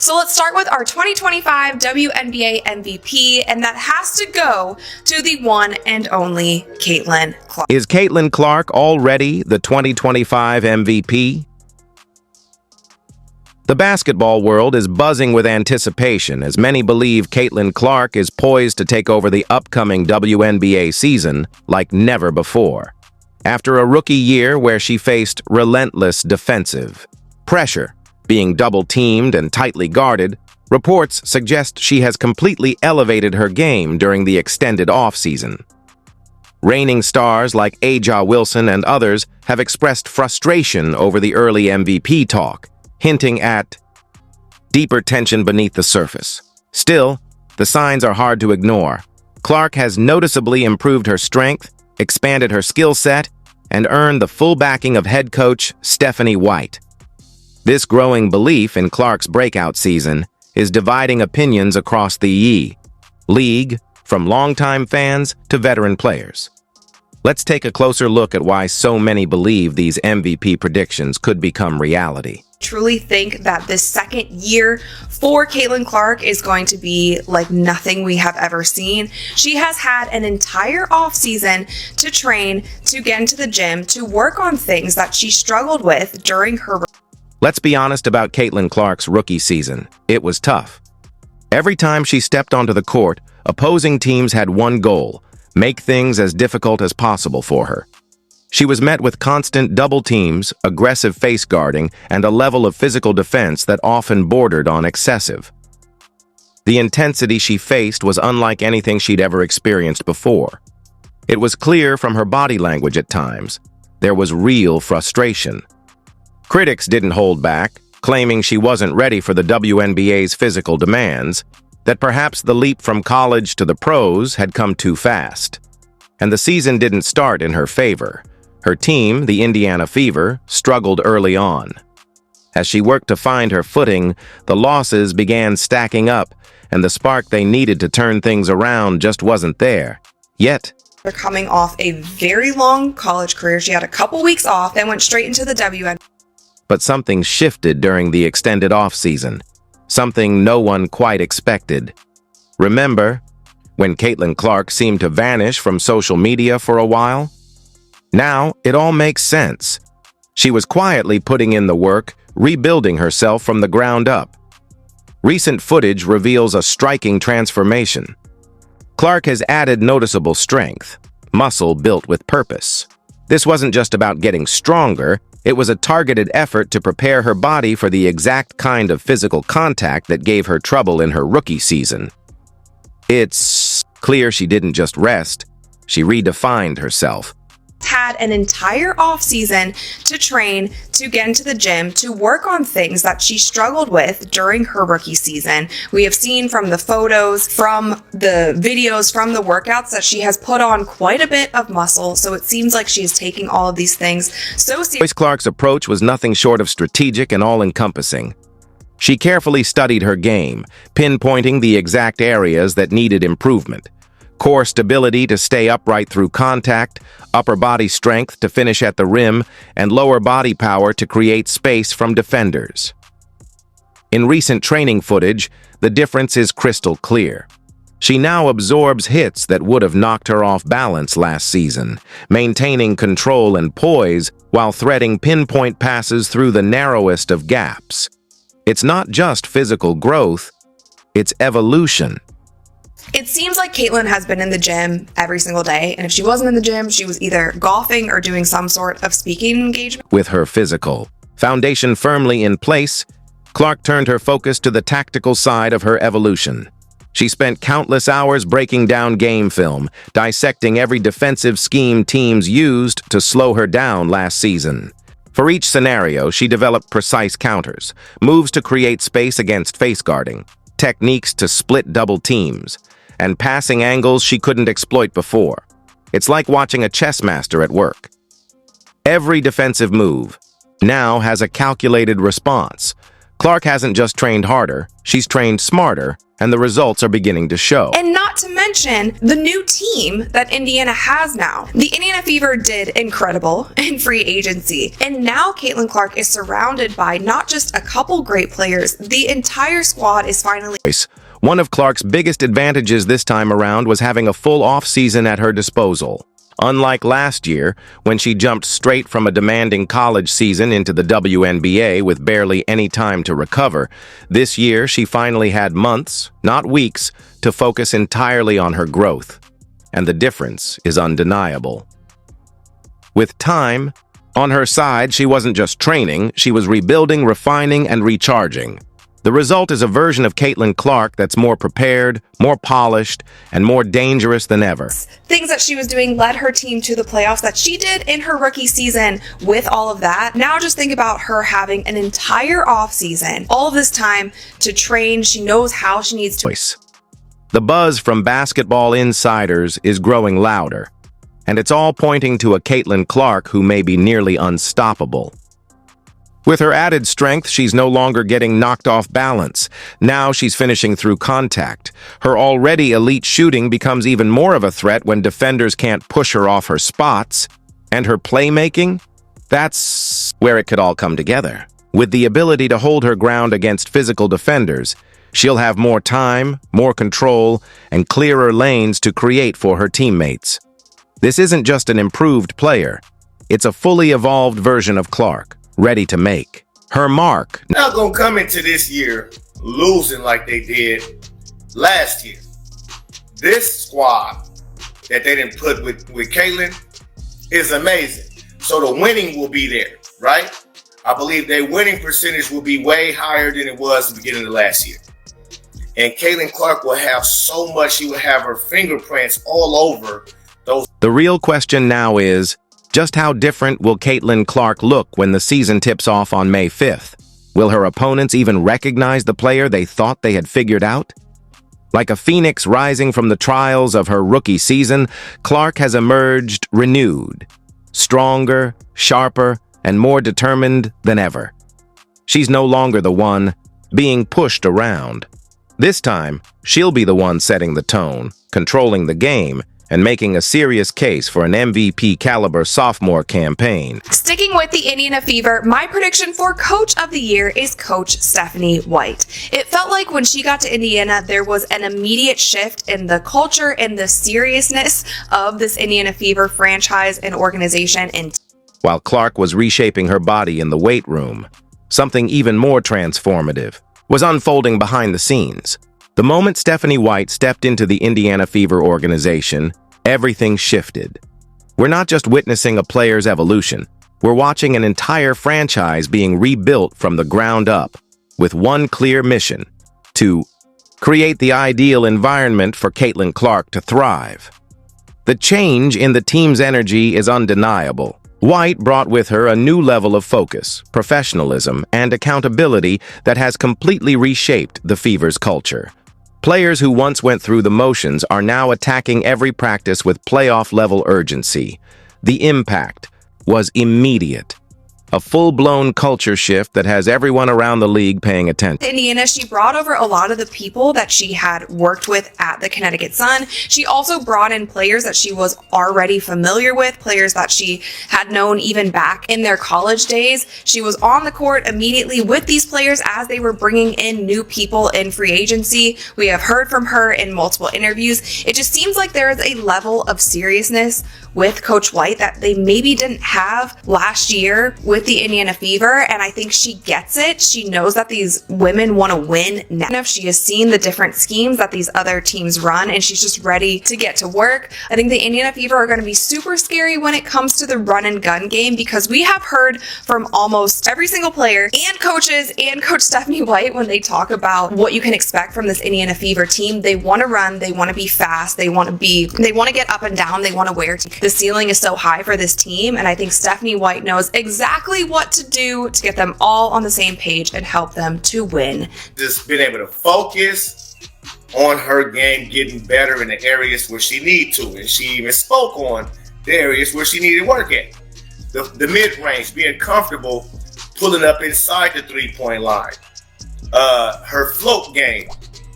So let's start with our 2025 WNBA MVP, and that has to go to the one and only Caitlin Clark. Is Caitlin Clark already the 2025 MVP? The basketball world is buzzing with anticipation as many believe Caitlin Clark is poised to take over the upcoming WNBA season like never before. After a rookie year where she faced relentless defensive pressure, being double-teamed and tightly guarded, reports suggest she has completely elevated her game during the extended offseason. Reigning stars like Aja Wilson and others have expressed frustration over the early MVP talk, hinting at deeper tension beneath the surface. Still, the signs are hard to ignore. Clark has noticeably improved her strength, expanded her skill set, and earned the full backing of head coach Stephanie White. This growing belief in Clark's breakout season is dividing opinions across the league, from longtime fans to veteran players. Let's take a closer look at why so many believe these MVP predictions could become reality. Truly think that this second year for Caitlin Clark is going to be like nothing we have ever seen. She has had an entire offseason to train, to get into the gym, to work on things that she struggled with during her. Let's be honest about Caitlin Clark's rookie season. It was tough. Every time she stepped onto the court, opposing teams had one goal: make things as difficult as possible for her. She was met with constant double teams, aggressive face guarding, and a level of physical defense that often bordered on excessive. The intensity she faced was unlike anything she'd ever experienced before. It was clear from her body language at times. There was real frustration. Critics didn't hold back, claiming she wasn't ready for the WNBA's physical demands, that perhaps the leap from college to the pros had come too fast. And the season didn't start in her favor. Her team, the Indiana Fever, struggled early on. As she worked to find her footing, the losses began stacking up, and the spark they needed to turn things around just wasn't there. Yet, They're coming off a very long college career. She had a couple weeks off, then went straight into the WNBA. but something shifted during the extended off-season, something no one quite expected. Remember when Caitlin Clark seemed to vanish from social media for a while? Now, it all makes sense. She was quietly putting in the work, rebuilding herself from the ground up. Recent footage reveals a striking transformation. Clark has added noticeable strength, muscle built with purpose. This wasn't just about getting stronger, it was a targeted effort to prepare her body for the exact kind of physical contact that gave her trouble in her rookie season. It's clear she didn't just rest, she redefined herself. Had an entire offseason to train, to get into the gym, to work on things that she struggled with during her rookie season. We have seen from the photos, from the videos, from the workouts that she has put on quite a bit of muscle. So it seems like she is taking all of these things so seriously. Clark's approach was nothing short of strategic and all-encompassing. She carefully studied her game, pinpointing the exact areas that needed improvement. Core stability to stay upright through contact, upper body strength to finish at the rim, and lower body power to create space from defenders. In recent training footage, the difference is crystal clear. She now absorbs hits that would have knocked her off balance last season, maintaining control and poise while threading pinpoint passes through the narrowest of gaps. It's not just physical growth, it's evolution. It seems like Caitlin has been in the gym every single day, and if she wasn't in the gym, she was either golfing or doing some sort of speaking engagement. With her physical foundation firmly in place, Clark turned her focus to the tactical side of her evolution. She spent countless hours breaking down game film, dissecting every defensive scheme teams used to slow her down last season. For each scenario, she developed precise counters, moves to create space against face guarding, techniques to split double teams, and passing angles she couldn't exploit before. It's like watching a chess master at work. Every defensive move now has a calculated response, Clark hasn't just trained harder, she's trained smarter, and the results are beginning to show. And not to mention the new team that Indiana has now. The Indiana Fever did incredible in free agency, and now Caitlin Clark is surrounded by not just a couple great players, the entire squad is finally... One of Clark's biggest advantages this time around was having a full off-season at her disposal. Unlike last year, when she jumped straight from a demanding college season into the WNBA with barely any time to recover, this year she finally had months, not weeks, to focus entirely on her growth. And the difference is undeniable. With time on her side, she wasn't just training, she was rebuilding, refining, and recharging. The result is a version of Caitlin Clark that's more prepared, more polished, and more dangerous than ever. Things that she was doing led her team to the playoffs that she did in her rookie season. With all of that, now just think about her having an entire offseason, all of this time to train. She knows how she needs to. The buzz from basketball insiders is growing louder, and it's all pointing to a Caitlin Clark who may be nearly unstoppable. With her added strength, she's no longer getting knocked off balance. Now she's finishing through contact. Her already elite shooting becomes even more of a threat when defenders can't push her off her spots. And her playmaking? That's where it could all come together. With the ability to hold her ground against physical defenders, she'll have more time, more control, and clearer lanes to create for her teammates. This isn't just an improved player. It's a fully evolved version of Clark, ready to make her mark. Not gonna come into this year losing like they did last year. This squad that they didn't put with Caitlin is amazing. So the winning will be there, right? I believe their winning percentage will be way higher than it was at the beginning of last year. And Caitlin Clark will have so much, she will have her fingerprints all over those. The real question now is, just how different will Caitlin Clark look when the season tips off on May 5th? Will her opponents even recognize the player they thought they had figured out? Like a phoenix rising from the trials of her rookie season, Clark has emerged renewed, stronger, sharper, and more determined than ever. She's no longer the one being pushed around. This time, she'll be the one setting the tone, controlling the game, and making a serious case for an MVP-caliber sophomore campaign. Sticking with the Indiana Fever, my prediction for Coach of the Year is Coach Stephanie White. It felt like when she got to Indiana, there was an immediate shift in the culture and the seriousness of this Indiana Fever franchise and organization. And while Clark was reshaping her body in the weight room, something even more transformative was unfolding behind the scenes. The moment Stephanie White stepped into the Indiana Fever organization, everything shifted. We're not just witnessing a player's evolution, we're watching an entire franchise being rebuilt from the ground up, with one clear mission: to create the ideal environment for Caitlin Clark to thrive. The change in the team's energy is undeniable. White brought with her a new level of focus, professionalism, and accountability that has completely reshaped the Fever's culture. Players who once went through the motions are now attacking every practice with playoff-level urgency. The impact was immediate. A full-blown culture shift that has everyone around the league paying attention. Indiana, she brought over a lot of the people that she had worked with at the Connecticut Sun. She also brought in players that she was already familiar with, players that she had known even back in their college days. She was on the court immediately with these players as they were bringing in new people in free agency. We have heard from her in multiple interviews. It just seems like there is a level of seriousness with Coach White that they maybe didn't have last year with the Indiana Fever, and I think she gets it. She knows that these women want to win now. She has seen the different schemes that these other teams run, and she's just ready to get to work. I think the Indiana Fever are going to be super scary when it comes to the run and gun game, because we have heard from almost every single player and coaches and Coach Stephanie White when they talk about what you can expect from this Indiana Fever team. They want to run, they want to be fast, they want to get up and down, they want to wear. The ceiling is so high for this team, and I think Stephanie White knows exactly what to do to get them all on the same page and help them to win. Just been able to focus on her game, getting better in the areas where she needs to, and she even spoke on the areas where she needed work at. The mid-range, being comfortable pulling up inside the three-point line. her float game.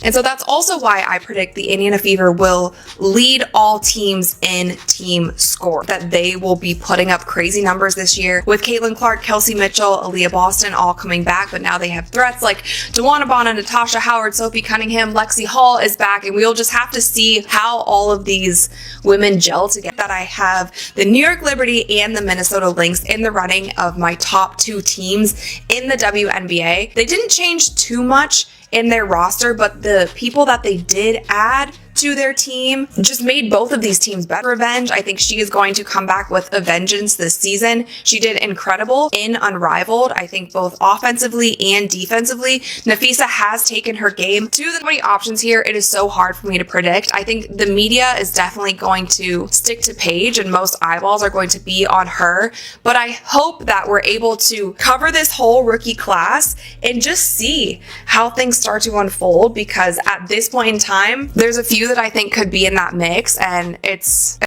And so that's also why I predict the Indiana Fever will lead all teams in team score, that they will be putting up crazy numbers this year with Caitlin Clark, Kelsey Mitchell, Aaliyah Boston all coming back, but now they have threats like DeWanna Bonner, Natasha Howard, Sophie Cunningham, Lexi Hall is back, and we'll just have to see how all of these women gel together. That I have the New York Liberty and the Minnesota Lynx in the running of my top 2 teams in the WNBA. They didn't change too much in their roster, but the people that they did add to their team just made both of these teams better. Revenge, I think she is going to come back with a vengeance this season. She did incredible in Unrivaled, I think both offensively and defensively. Nafisa has taken her game to the many options here. It is so hard for me to predict. I think the media is definitely going to stick to Paige and most eyeballs are going to be on her, but I hope that we're able to cover this whole rookie class and just see how things start to unfold, because at this point in time, there's a few that I think could be in that mix, and it's